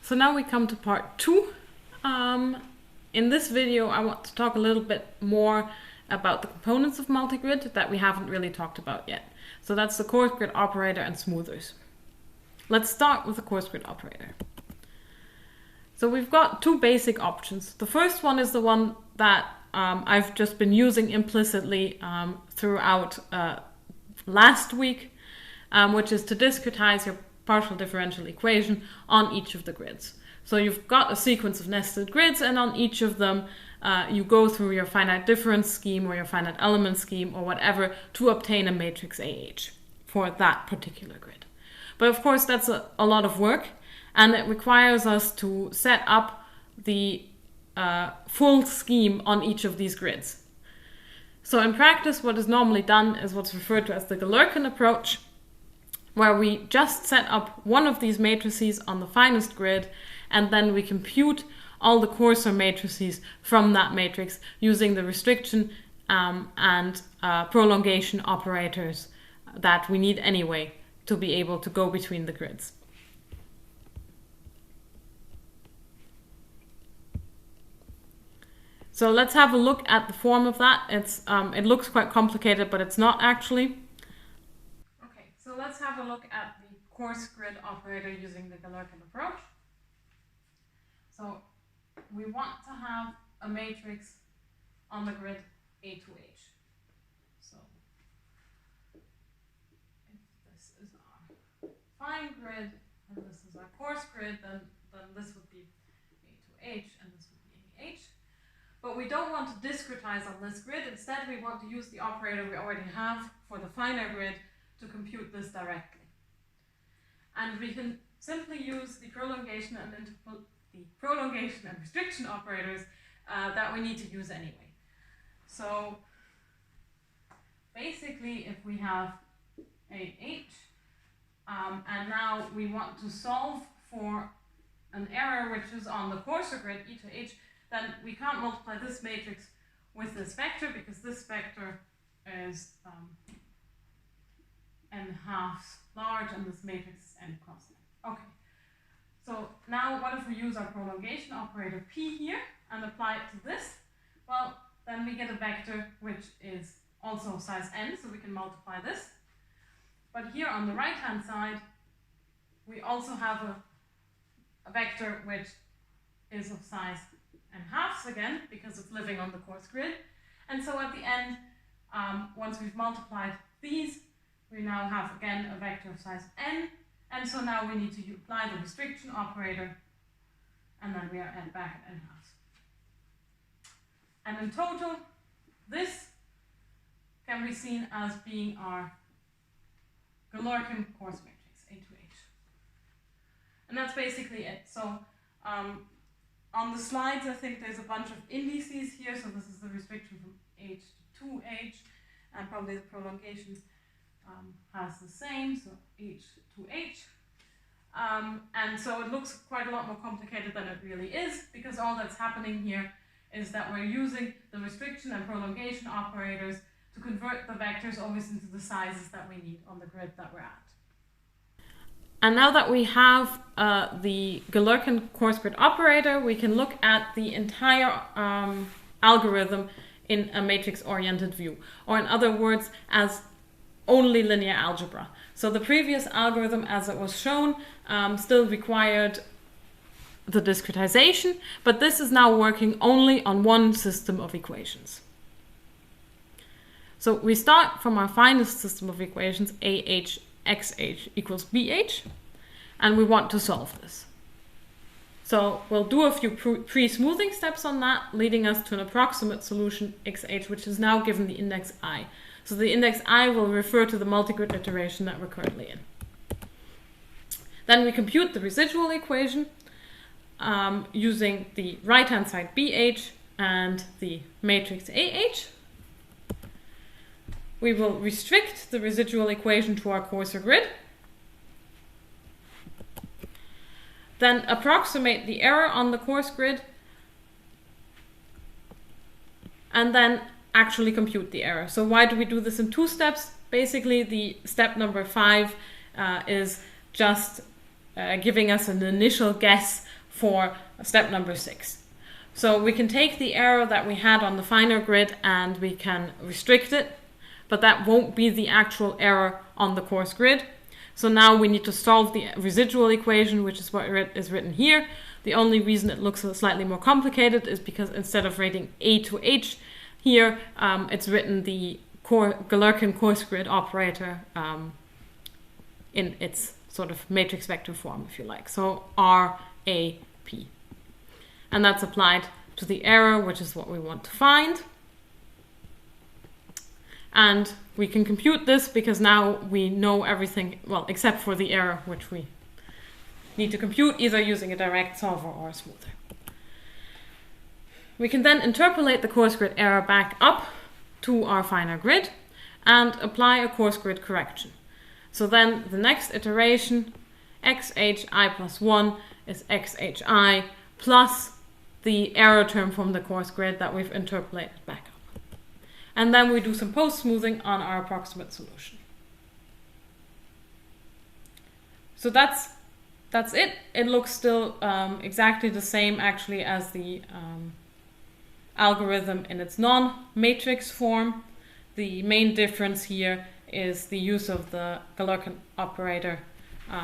So now we come to part 2. In this video, I want to talk a little bit more about the components of multigrid that we haven't really talked about yet. So that's the coarse grid operator and smoothers. Let's start with the coarse grid operator. So we've got 2 basic options. The first one is the one that I've just been using implicitly throughout last week, which is to discretize your partial differential equation on each of the grids. So you've got a sequence of nested grids, and on each of them you go through your finite difference scheme or your finite element scheme or whatever to obtain a matrix AH for that particular grid. But of course that's a lot of work, and it requires us to set up the full scheme on each of these grids. So in practice, what is normally done is what's referred to as the Galerkin approach, where we just set up one of these matrices on the finest grid, and then we compute all the coarser matrices from that matrix using the restriction and prolongation operators that we need anyway to be able to go between the grids. So let's have a look at the form of that. It looks quite complicated, but it's not actually. Okay, so let's have a look at the coarse grid operator using the Galerkin approach. So we want to have a matrix on the grid A to H. So if this is our fine grid and this is our coarse grid, then this would be A to H and this would be AH. But we don't want to discretize on this grid. Instead, we want to use the operator we already have for the finer grid to compute this directly. And we can simply use the prolongation and restriction operators that we need to use anyway. So basically, if we have AH, and now we want to solve for an error which is on the coarser grid, E to H, then we can't multiply this matrix with this vector because this vector is n halves large and this matrix is n cross n. Okay, so now what if we use our prolongation operator P here and apply it to this? Well, then we get a vector which is also size n, so we can multiply this. But here on the right hand side, we also have a vector which is of size n halves again, because it's living on the coarse grid. And so at the end, once we've multiplied these, we now have again a vector of size n. And so now we need to apply the restriction operator, and then we are back at n halves. And in total, this can be seen as being our Galerkin coarse matrix, A to H. And that's basically it. So on the slides, I think there's a bunch of indices here. So this is the restriction from H to 2H, and probably the prolongation has the same, so H to H. And so it looks quite a lot more complicated than it really is, because all that's happening here is that we're using the restriction and prolongation operators to convert the vectors always into the sizes that we need on the grid that we're at. And now that we have the Galerkin coarse grid operator, we can look at the entire algorithm in a matrix-oriented view, or in other words, as only linear algebra. So the previous algorithm, as it was shown, still required the discretization, but this is now working only on one system of equations. So we start from our finest system of equations, AH XH equals BH, and we want to solve this. So we'll do a few pre-smoothing steps on that, leading us to an approximate solution XH, which is now given the index I. So the index I will refer to the multigrid iteration that we're currently in. Then we compute the residual equation using the right-hand side BH and the matrix AH. We will restrict the residual equation to our coarser grid. Then approximate the error on the coarse grid. And then actually compute the error. So why do we do this in 2 steps? Basically, the step number 5 is just giving us an initial guess for step number 6. So we can take the error that we had on the finer grid and we can restrict it, but that won't be the actual error on the coarse grid. So now we need to solve the residual equation, which is what is written here. The only reason it looks slightly more complicated is because instead of writing A to H here, it's written the Galerkin coarse grid operator in its sort of matrix vector form, if you like. So R, A, P. And that's applied to the error, which is what we want to find. And we can compute this because now we know everything, well, except for the error, which we need to compute either using a direct solver or a smoother. We can then interpolate the coarse grid error back up to our finer grid and apply a coarse grid correction. So then the next iteration, xhi plus 1 is xhi plus the error term from the coarse grid that we've interpolated back up. And then we do some post-smoothing on our approximate solution. So that's it. It looks still exactly the same actually as the algorithm in its non-matrix form. The main difference here is the use of the Galerkin operator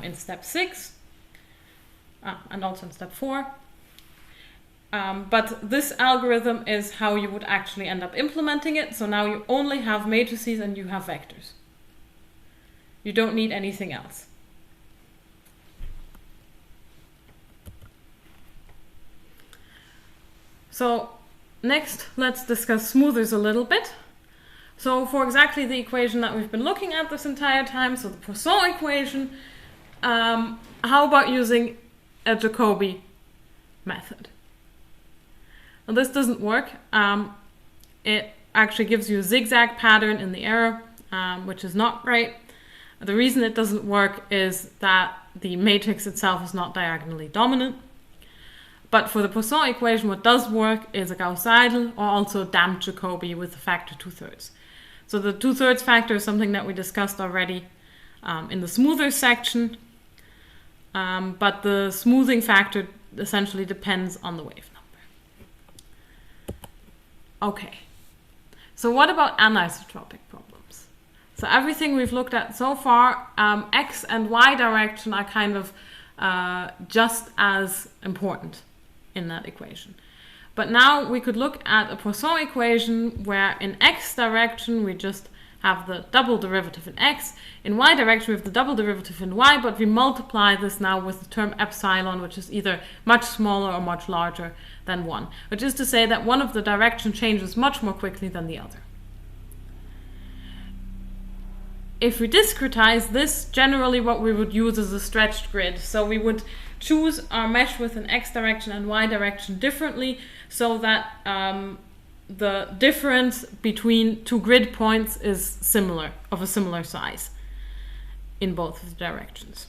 in step 6 and also in step 4. But this algorithm is how you would actually end up implementing it. So now you only have matrices and you have vectors. You don't need anything else. So next, let's discuss smoothers a little bit. So for exactly the equation that we've been looking at this entire time, so the Poisson equation, how about using a Jacobi method? Well, this doesn't work. It actually gives you a zigzag pattern in the error, which is not great. The reason it doesn't work is that the matrix itself is not diagonally dominant. But for the Poisson equation, what does work is a Gauss-Seidel or also damped Jacobi with a factor 2/3. So the 2/3 factor is something that we discussed already in the smoother section. But the smoothing factor essentially depends on the wave number. Okay, so what about anisotropic problems? So everything we've looked at so far, x and y direction are kind of just as important in that equation. But now we could look at a Poisson equation where in x direction we just have the double derivative in x. In y direction we have the double derivative in y, but we multiply this now with the term epsilon, which is either much smaller or much larger than 1, which is to say that one of the direction changes much more quickly than the other. If we discretize this, generally what we would use is a stretched grid. So we would choose our mesh with an x direction and y direction differently so that the difference between two grid points is similar, of a similar size in both of the directions.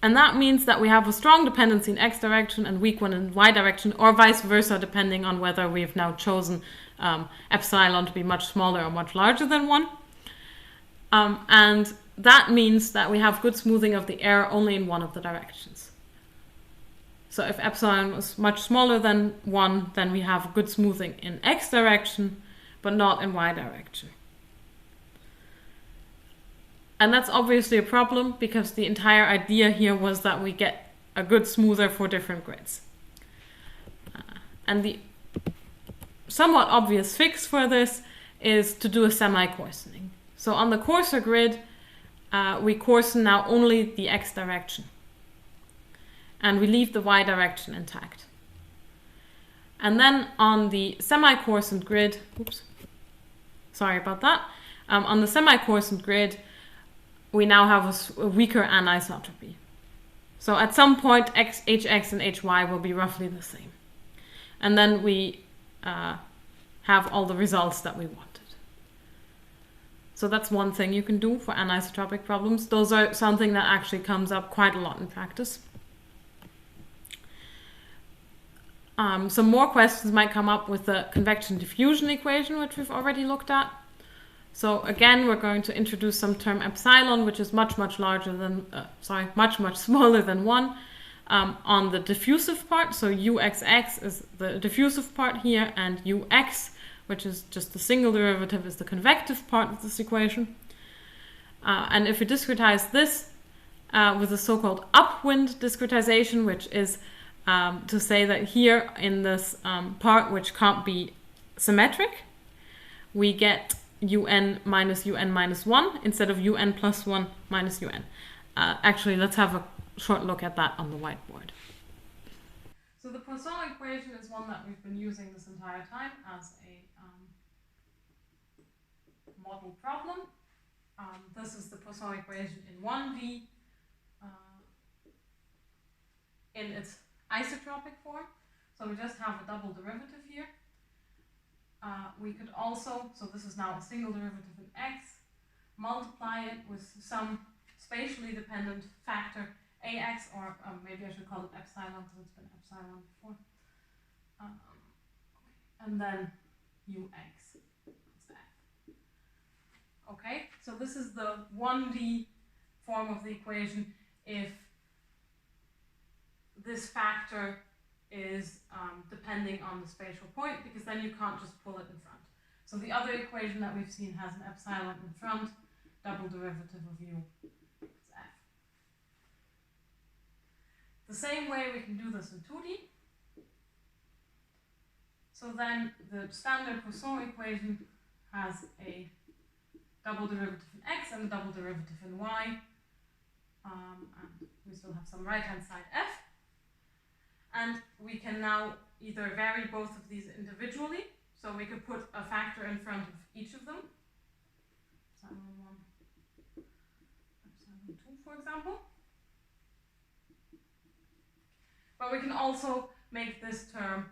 And that means that we have a strong dependency in x direction and weak one in y direction, or vice versa, depending on whether we've now chosen epsilon to be much smaller or much larger than 1. And that means that we have good smoothing of the error only in one of the directions. So if epsilon was much smaller than 1, then we have good smoothing in x direction, but not in y direction. And that's obviously a problem because the entire idea here was that we get a good smoother for different grids. And the somewhat obvious fix for this is to do a semi-coarsening. So on the coarser grid, we coarsen now only the x direction. And we leave the y direction intact. And then on the semi-coarsened grid, oops, sorry about that. On the semi-coarsened grid, we now have a weaker anisotropy. So at some point, hx and hy will be roughly the same. And then we have all the results that we wanted. So that's one thing you can do for anisotropic problems. Those are something that actually comes up quite a lot in practice. Some more questions might come up with the convection diffusion equation, which we've already looked at. So again, we're going to introduce some term epsilon, which is much larger than, much smaller than 1 on the diffusive part. So uxx is the diffusive part here, and ux, which is just the single derivative, is the convective part of this equation. And if we discretize this with a so-called upwind discretization, which is to say that here in this part, which can't be symmetric, we get un minus 1 instead of un plus 1 minus un. Actually, let's have a short look at that on the whiteboard. So the Poisson equation is one that we've been using this entire time as a model problem. This is the Poisson equation in 1D in its isotropic form. So we just have a double derivative here. We could also, so this is now a single derivative in x, multiply it with some spatially dependent factor ax, or maybe I should call it epsilon because it's been epsilon before. And then ux is f. Okay, so this is the 1D form of the equation if this factor is depending on the spatial point, because then you can't just pull it in front. So the other equation that we've seen has an epsilon in front, double derivative of u is f. The same way we can do this in 2D. So then the standard Poisson equation has a double derivative in x and a double derivative in y. And we still have some right-hand side f. And we can now either vary both of these individually. So we could put a factor in front of each of them. Epsilon 1, epsilon 2, for example. But we can also make this term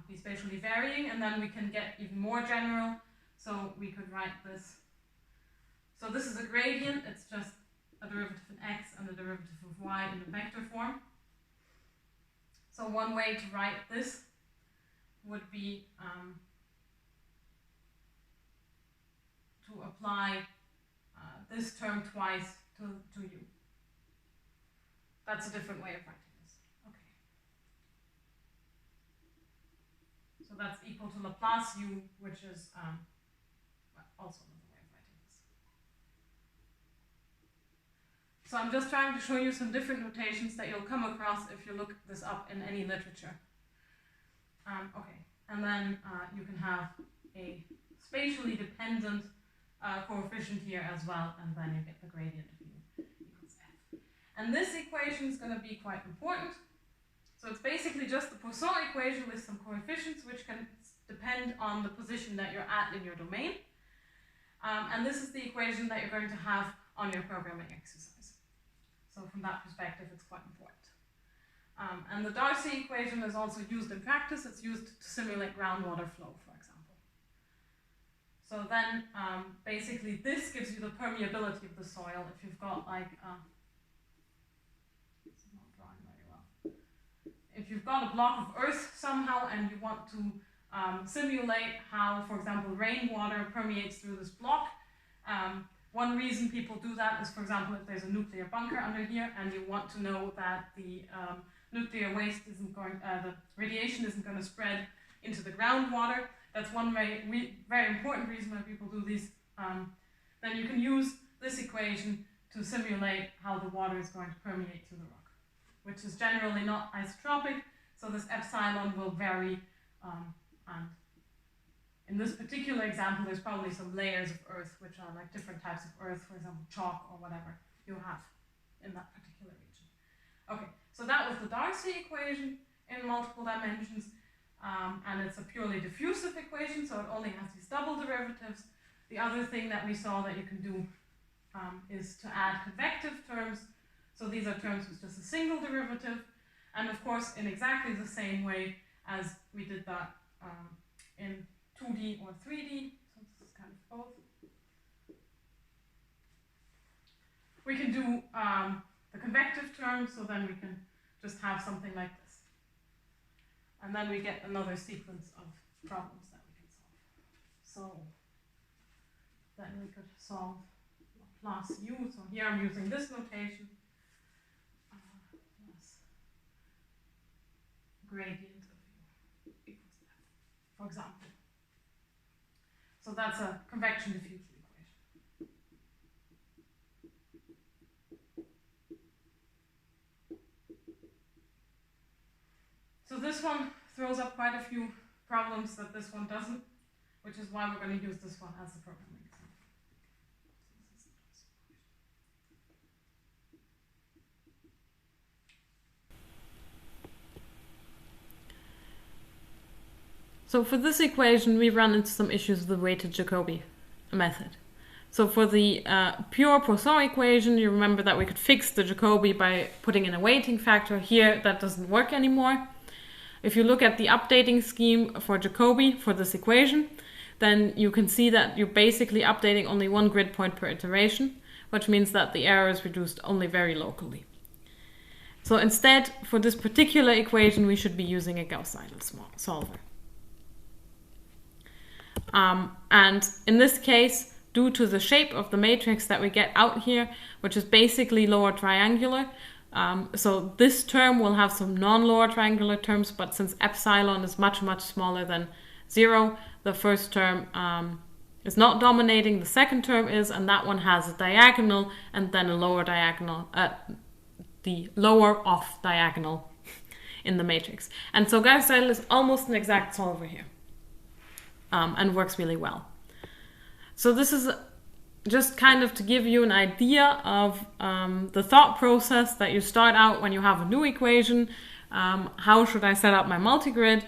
be spatially varying, and then we can get even more general. So we could write this. So this is a gradient. It's just a derivative in x and a derivative of y in the vector form. So one way to write this would be to apply this term twice to u. That's a different way of writing this. Okay. So that's equal to Laplace u, which is also another way of writing this. So I'm just trying to show you some different notations that you'll come across if you look this up in any literature. Okay, and then you can have a spatially dependent coefficient here as well, and then you get the gradient of u equals f. And this equation is going to be quite important. So it's basically just the Poisson equation with some coefficients which can depend on the position that you're at in your domain. And this is the equation that you're going to have on your programming exercise. So from that perspective, it's quite important. And the Darcy equation is also used in practice. It's used to simulate groundwater flow, for example. So then, basically, this gives you the permeability of the soil. If you've got like, this is not drawing very well. If you've got a block of earth somehow and you want to simulate how, for example, rainwater permeates through this block, one reason people do that is, for example, if there's a nuclear bunker under here and you want to know that the nuclear waste isn't going, the radiation isn't going to spread into the groundwater. That's one very important reason why people do these. Then you can use this equation to simulate how the water is going to permeate through the rock, which is generally not isotropic, so this epsilon will vary, and in this particular example, there's probably some layers of earth, which are like different types of earth, for example, chalk or whatever you have in that particular region. Okay, so that was the Darcy equation in multiple dimensions, and it's a purely diffusive equation, so it only has these double derivatives. The other thing that we saw that you can do is to add convective terms. So these are terms with just a single derivative, and of course in exactly the same way as we did that in 2D or 3D, so this is kind of both. We can do the convective term, so then we can just have something like this. And then we get another sequence of problems that we can solve. So then we could solve plus u. So here I'm using this notation. Plus gradient of u equals that, for example. So that's a convection diffusion equation. So this one throws up quite a few problems that this one doesn't, which is why we're going to use this one as the programming example. So for this equation, we run into some issues with the weighted Jacobi method. So for the pure Poisson equation, you remember that we could fix the Jacobi by putting in a weighting factor. Here, that doesn't work anymore. If you look at the updating scheme for Jacobi for this equation, then you can see that you're basically updating only one grid point per iteration, which means that the error is reduced only very locally. So instead, for this particular equation, we should be using a Gauss-Seidel solver. And in this case, due to the shape of the matrix that we get out here, which is basically lower triangular, so this term will have some non-lower triangular terms, but since epsilon is much, much smaller than 0, the first term is not dominating, the second term is, and that one has a diagonal and then a lower diagonal, the lower off diagonal in the matrix. And so Gauss-Seidel is almost an exact solver here. And works really well. So this is just kind of to give you an idea of the thought process that you start out when you have a new equation. How should I set up my multigrid?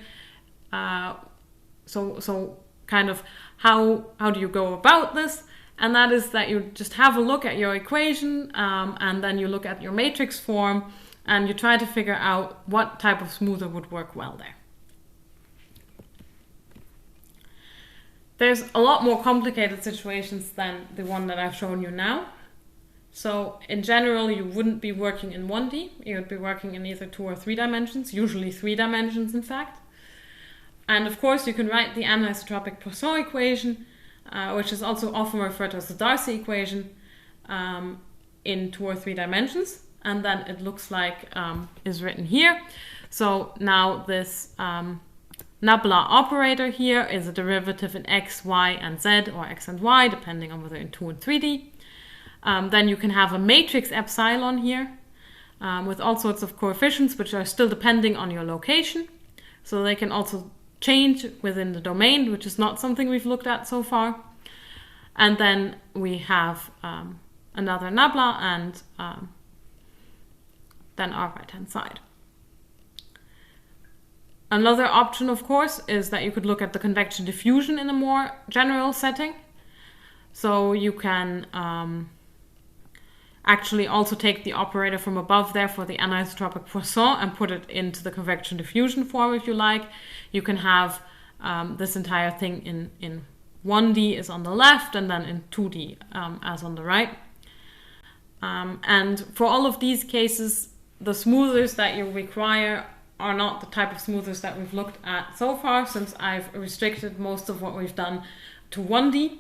So kind of how do you go about this? And that is that you just have a look at your equation and then you look at your matrix form and you try to figure out what type of smoother would work well there. There's a lot more complicated situations than the one that I've shown you now. So in general, you wouldn't be working in 1D. You would be working in either 2 or 3 dimensions, usually 3 dimensions in fact. And of course, you can write the anisotropic Poisson equation, which is also often referred to as the Darcy equation, in 2 or 3 dimensions. And then it looks like is written here. So now this Nabla operator here is a derivative in x, y, and z, or x and y, depending on whether in 2 and 3D. Then you can have a matrix epsilon here with all sorts of coefficients which are still depending on your location. So they can also change within the domain, which is not something we've looked at so far. And then we have another Nabla and then our right-hand side. Another option, of course, is that you could look at the convection diffusion in a more general setting. So you can actually also take the operator from above there for the anisotropic Poisson and put it into the convection diffusion form if you like. You can have this entire thing in 1D is on the left and then in 2D as on the right. And for all of these cases, the smoothers that you require are not the type of smoothers that we've looked at so far, since I've restricted most of what we've done to 1D.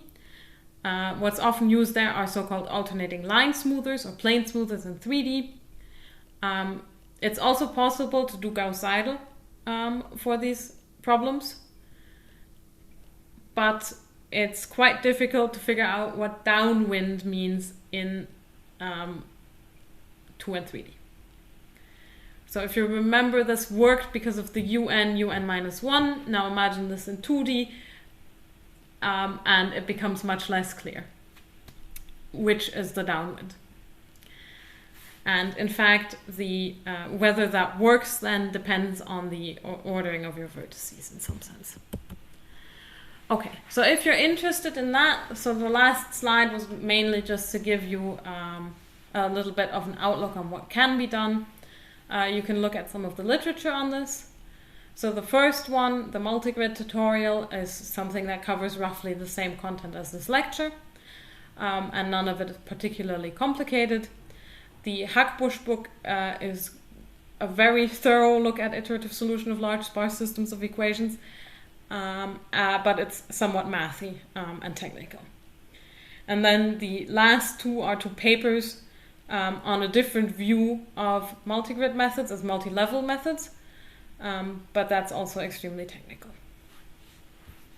What's often used there are so-called alternating line smoothers or plane smoothers in 3D. It's also possible to do Gauss-Seidel for these problems, but it's quite difficult to figure out what downwind means in 2 and 3D. So if you remember, this worked because of the un minus 1. Now imagine this in 2D, and it becomes much less clear which is the downwind. And in fact, the whether that works then depends on the ordering of your vertices in some sense. Okay, so if you're interested in that, so the last slide was mainly just to give you a little bit of an outlook on what can be done. You can look at some of the literature on this. So the first one, the multigrid tutorial, is something that covers roughly the same content as this lecture, and none of it is particularly complicated. The Hackbush book is a very thorough look at iterative solution of large sparse systems of equations, but it's somewhat mathy and technical. And then the last two are two papers on a different view of multigrid methods as multi-level methods, but that's also extremely technical.